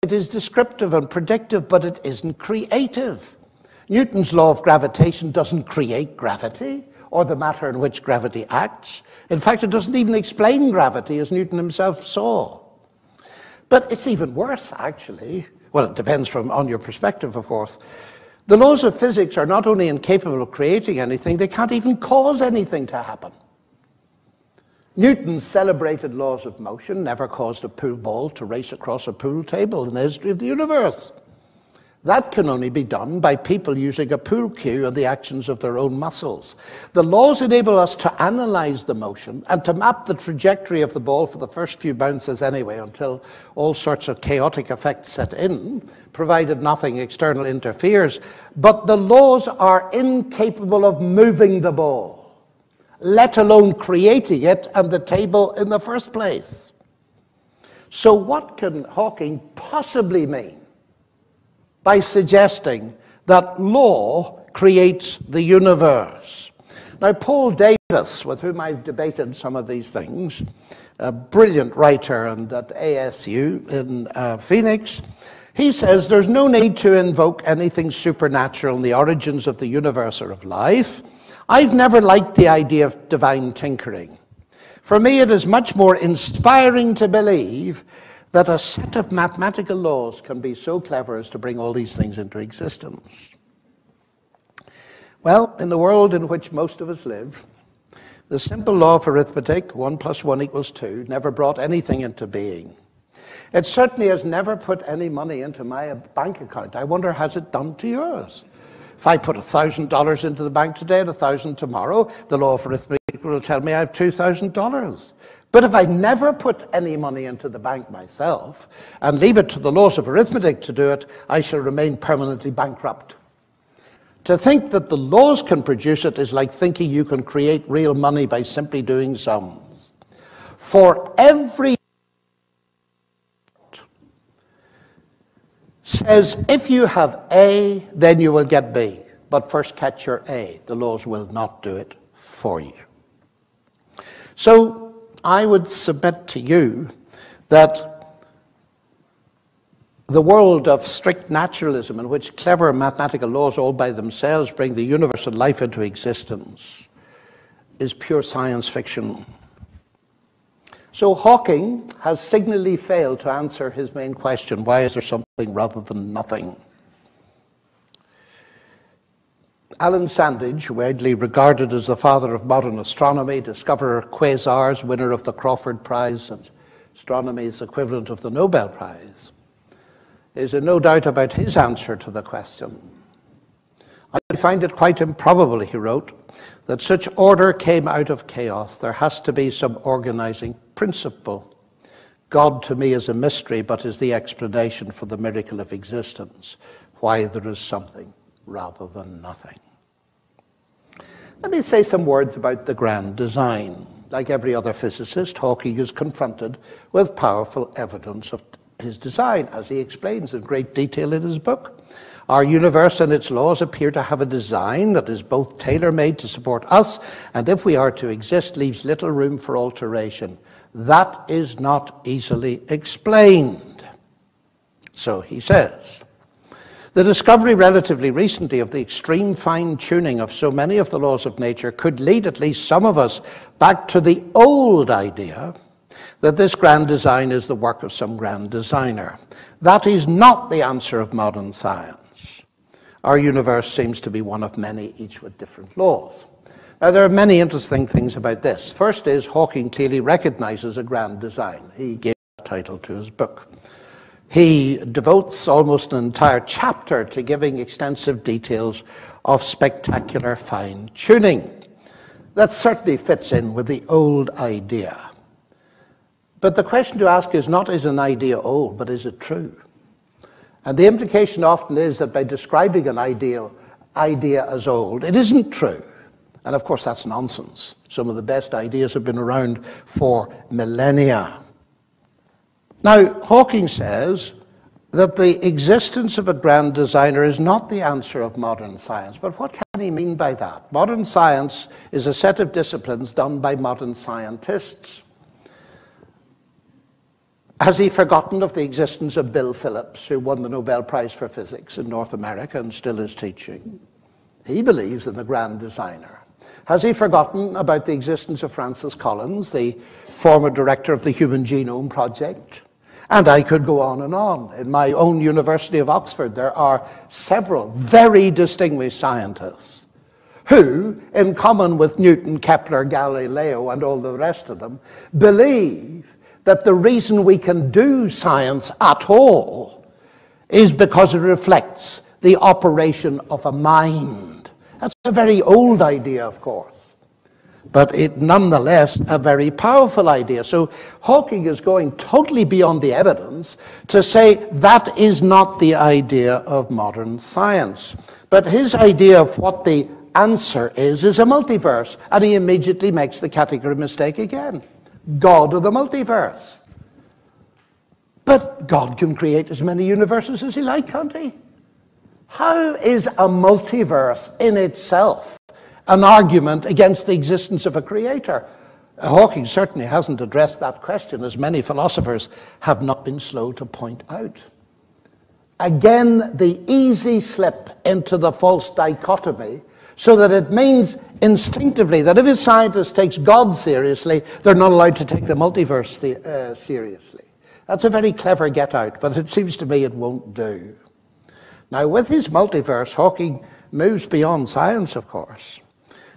It is descriptive and predictive, but it isn't creative. Newton's law of gravitation doesn't create gravity or the matter in which gravity acts. In fact, it doesn't even explain gravity as Newton himself saw. But it's even worse, actually. Well, it depends on your perspective, of course. The laws of physics are not only incapable of creating anything, they can't even cause anything to happen. Newton's celebrated laws of motion never caused a pool ball to race across a pool table in the history of the universe. That can only be done by people using a pool cue and the actions of their own muscles. The laws enable us to analyze the motion and to map the trajectory of the ball for the first few bounces anyway, until all sorts of chaotic effects set in, provided nothing external interferes. But the laws are incapable of moving the ball, let alone creating it and the table in the first place. So what can Hawking possibly mean by suggesting that law creates the universe? Now, Paul Davis, with whom I've debated some of these things, a brilliant writer and at ASU in Phoenix, he says there's no need to invoke anything supernatural in the origins of the universe or of life. I've never liked the idea of divine tinkering. For me, it is much more inspiring to believe that a set of mathematical laws can be so clever as to bring all these things into existence. Well, in the world in which most of us live, the simple law of arithmetic, 1 + 1 = 2, never brought anything into being. It certainly has never put any money into my bank account. I wonder, has it done to yours? If I put $1,000 into the bank today and 1,000 tomorrow, the law of arithmetic will tell me I have $2,000. But if I never put any money into the bank myself and leave it to the laws of arithmetic to do it, I shall remain permanently bankrupt. To think that the laws can produce it is like thinking you can create real money by simply doing sums. For every says if you have A, then you will get B. But first catch your A. The laws will not do it for you. So I would submit to you that the world of strict naturalism, in which clever mathematical laws all by themselves bring the universe and life into existence, is pure science fiction. So Hawking has signally failed to answer his main question: why is there something rather than nothing? Alan Sandage, widely regarded as the father of modern astronomy, discoverer of quasars, winner of the Crawford Prize and astronomy's equivalent of the Nobel Prize, is in no doubt about his answer to the question. I find it quite improbable, he wrote, that such order came out of chaos. There has to be some organizing principle. God to me is a mystery, but is the explanation for the miracle of existence, why there is something rather than nothing. Let me say some words about the grand design. Like every other physicist, Hawking is confronted with powerful evidence of his design, as he explains in great detail in his book. Our universe and its laws appear to have a design that is both tailor-made to support us, and if we are to exist, leaves little room for alteration. That is not easily explained. So he says, the discovery relatively recently of the extreme fine-tuning of so many of the laws of nature could lead at least some of us back to the old idea that this grand design is the work of some grand designer. That is not the answer of modern science. Our universe seems to be one of many, each with different laws. Now, there are many interesting things about this. First is, Hawking clearly recognizes a grand design. He gave that title to his book. He devotes almost an entire chapter to giving extensive details of spectacular fine-tuning. That certainly fits in with the old idea. But the question to ask is not, is an idea old, but is it true? And the implication often is that by describing an idea as old, it isn't true. And of course, that's nonsense. Some of the best ideas have been around for millennia. Now, Hawking says that the existence of a grand designer is not the answer of modern science. But what can he mean by that? Modern science is a set of disciplines done by modern scientists. Has he forgotten of the existence of Bill Phillips, who won the Nobel Prize for Physics in North America and still is teaching? He believes in the grand designer. Has he forgotten about the existence of Francis Collins, the former director of the Human Genome Project? And I could go on and on. In my own University of Oxford, there are several very distinguished scientists who, in common with Newton, Kepler, Galileo, and all the rest of them, believe that the reason we can do science at all is because it reflects the operation of a mind. That's a very old idea, of course, but it nonetheless a very powerful idea. So Hawking is going totally beyond the evidence to say that is not the idea of modern science. But his idea of what the answer is a multiverse, and he immediately makes the category mistake again. God of the multiverse. But God can create as many universes as he likes, can't he? How is a multiverse in itself an argument against the existence of a creator? Hawking certainly hasn't addressed that question, as many philosophers have not been slow to point out. Again, the easy slip into the false dichotomy, so that it means instinctively that if a scientist takes God seriously, they're not allowed to take the multiverse seriously. That's a very clever get-out, but it seems to me it won't do. Now, with his multiverse, Hawking moves beyond science, of course.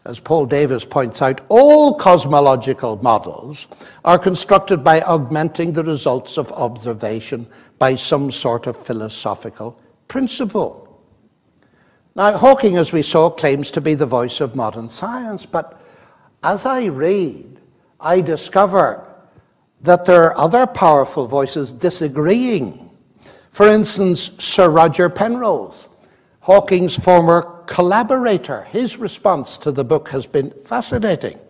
As Paul Davies points out, all cosmological models are constructed by augmenting the results of observation by some sort of philosophical principle. Now, Hawking, as we saw, claims to be the voice of modern science, but as I read, I discover that there are other powerful voices disagreeing. For instance, Sir Roger Penrose, Hawking's former collaborator. His response to the book has been fascinating.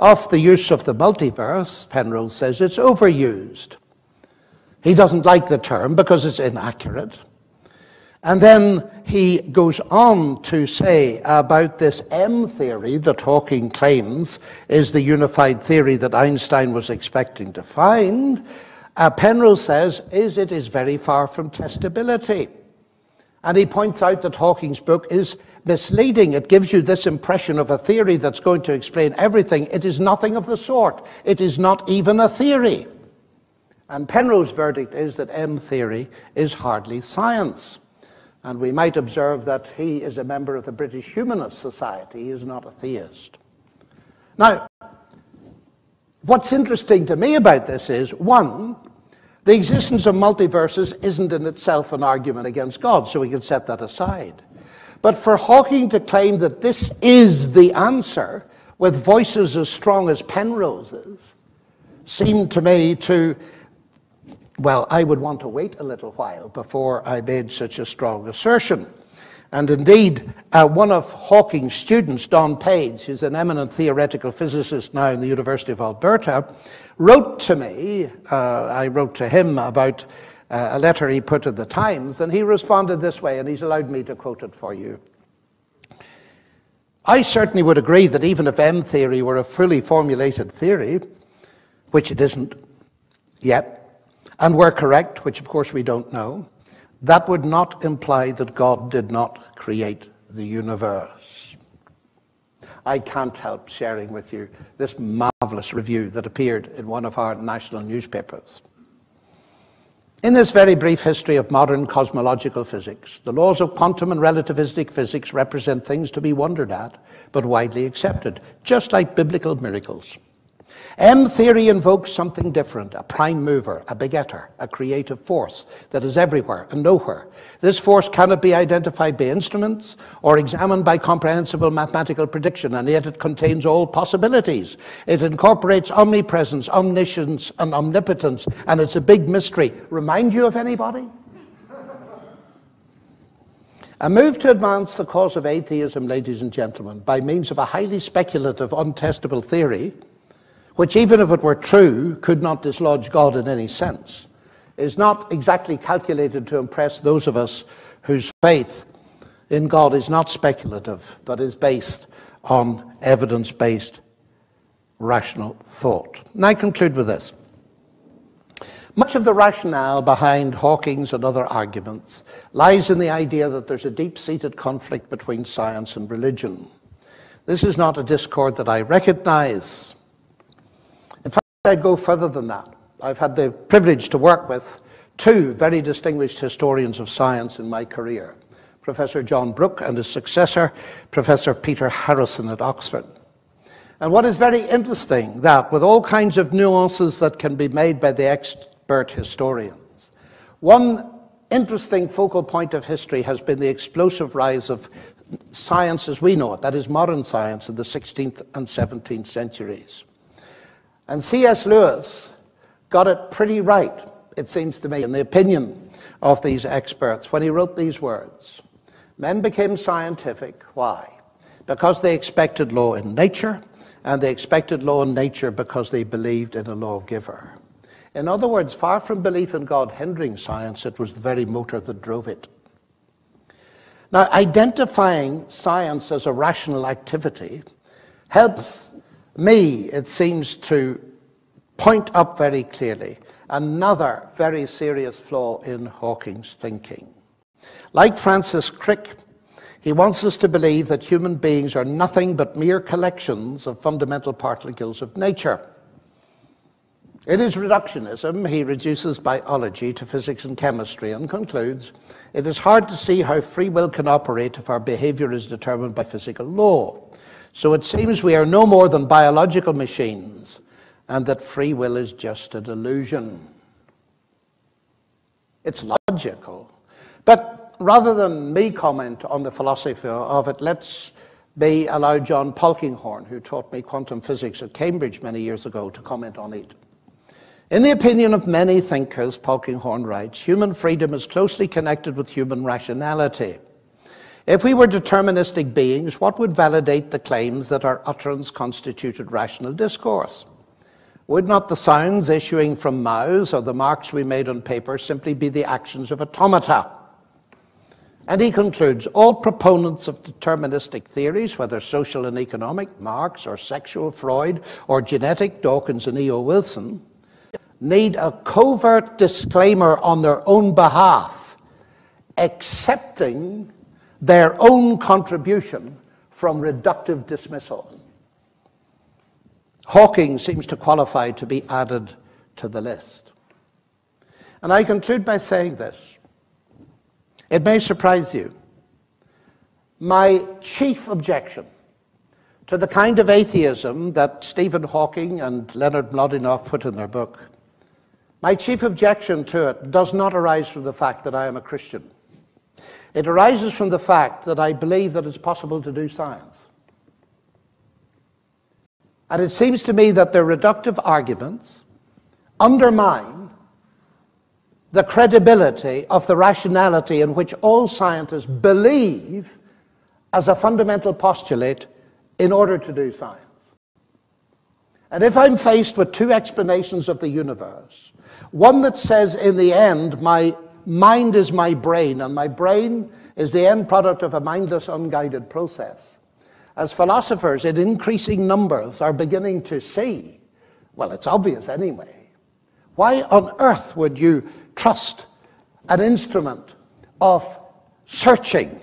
Of the use of the multiverse, Penrose says it's overused. He doesn't like the term because it's inaccurate. And then he goes on to say about this M theory that Hawking claims is the unified theory that Einstein was expecting to find. Penrose says it is very far from testability. And he points out that Hawking's book is misleading. It gives you this impression of a theory that's going to explain everything. It is nothing of the sort. It is not even a theory. And Penrose's verdict is that M theory is hardly science. And we might observe that he is a member of the British Humanist Society. He is not a theist. Now, what's interesting to me about this is, one, the existence of multiverses isn't in itself an argument against God, so we can set that aside. But for Hawking to claim that this is the answer, with voices as strong as Penrose's, seemed to me to, well, I would want to wait a little while before I made such a strong assertion. And indeed, one of Hawking's students, Don Page, who's an eminent theoretical physicist now in the University of Alberta, wrote to me, I wrote to him about a letter he put in the Times, and he responded this way, and he's allowed me to quote it for you. I certainly would agree that even if M theory were a fully formulated theory, which it isn't yet, and were correct, which of course we don't know, that would not imply that God did not create the universe. I can't help sharing with you this marvelous review that appeared in one of our national newspapers. In this very brief history of modern cosmological physics, the laws of quantum and relativistic physics represent things to be wondered at, but widely accepted, just like biblical miracles. M theory invokes something different, a prime mover, a begetter, a creative force that is everywhere and nowhere. This force cannot be identified by instruments or examined by comprehensible mathematical prediction, and yet it contains all possibilities. It incorporates omnipresence, omniscience, and omnipotence, and it's a big mystery. Remind you of anybody? A move to advance the cause of atheism, ladies and gentlemen, by means of a highly speculative, untestable theory, which even if it were true, could not dislodge God in any sense, is not exactly calculated to impress those of us whose faith in God is not speculative, but is based on evidence-based rational thought. And I conclude with this. Much of the rationale behind Hawking's and other arguments lies in the idea that there's a deep-seated conflict between science and religion. This is not a discord that I recognize. In fact, I'd go further than that. I've had the privilege to work with two very distinguished historians of science in my career, Professor John Brooke and his successor, Professor Peter Harrison at Oxford. And what is very interesting, that with all kinds of nuances that can be made by the expert historians, one interesting focal point of history has been the explosive rise of science as we know it, that is modern science, in the 16th and 17th centuries. And C.S. Lewis got it pretty right, it seems to me, in the opinion of these experts, when he wrote these words. Men became scientific. Why? Because they expected law in nature, and they expected law in nature because they believed in a lawgiver. In other words, far from belief in God hindering science, it was the very motor that drove it. Now, identifying science as a rational activity helps me, it seems, to point up very clearly another very serious flaw in Hawking's thinking. Like Francis Crick, he wants us to believe that human beings are nothing but mere collections of fundamental particles of nature. In his reductionism, he reduces biology to physics and chemistry and concludes, it is hard to see how free will can operate if our behavior is determined by physical law. So it seems we are no more than biological machines, and that free will is just a delusion. It's logical. But rather than me comment on the philosophy of it, let's allow John Polkinghorne, who taught me quantum physics at Cambridge many years ago, to comment on it. In the opinion of many thinkers, Polkinghorne writes, human freedom is closely connected with human rationality. If we were deterministic beings, what would validate the claims that our utterance constituted rational discourse? Would not the sounds issuing from mouths or the marks we made on paper simply be the actions of automata? And he concludes, all proponents of deterministic theories, whether social and economic, Marx, or sexual, Freud, or genetic, Dawkins and E.O. Wilson, need a covert disclaimer on their own behalf, accepting their own contribution from reductive dismissal. Hawking seems to qualify to be added to the list. And I conclude by saying this. It may surprise you. My chief objection to the kind of atheism that Stephen Hawking and Leonard Mlodinow put in their book, my chief objection to it does not arise from the fact that I am a Christian. It arises from the fact that I believe that it's possible to do science. And it seems to me that their reductive arguments undermine the credibility of the rationality in which all scientists believe as a fundamental postulate in order to do science. And if I'm faced with two explanations of the universe, one that says in the end my mind is my brain and my brain is the end product of a mindless, unguided process, as philosophers in increasing numbers are beginning to see, well, it's obvious anyway, why on earth would you trust an instrument of searching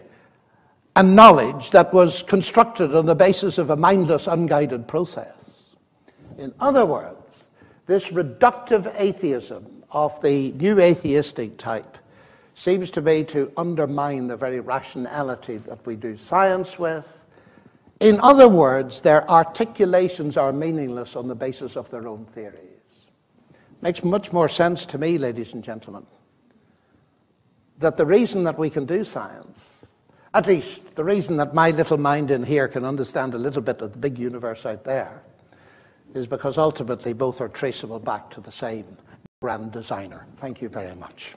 and knowledge that was constructed on the basis of a mindless, unguided process? In other words, this reductive atheism of the new atheistic type seems to me to undermine the very rationality that we do science with. In other words, their articulations are meaningless on the basis of their own theories. Makes much more sense to me, ladies and gentlemen, that the reason that we can do science, at least the reason that my little mind in here can understand a little bit of the big universe out there, is because ultimately both are traceable back to the same grand designer. Thank you very much.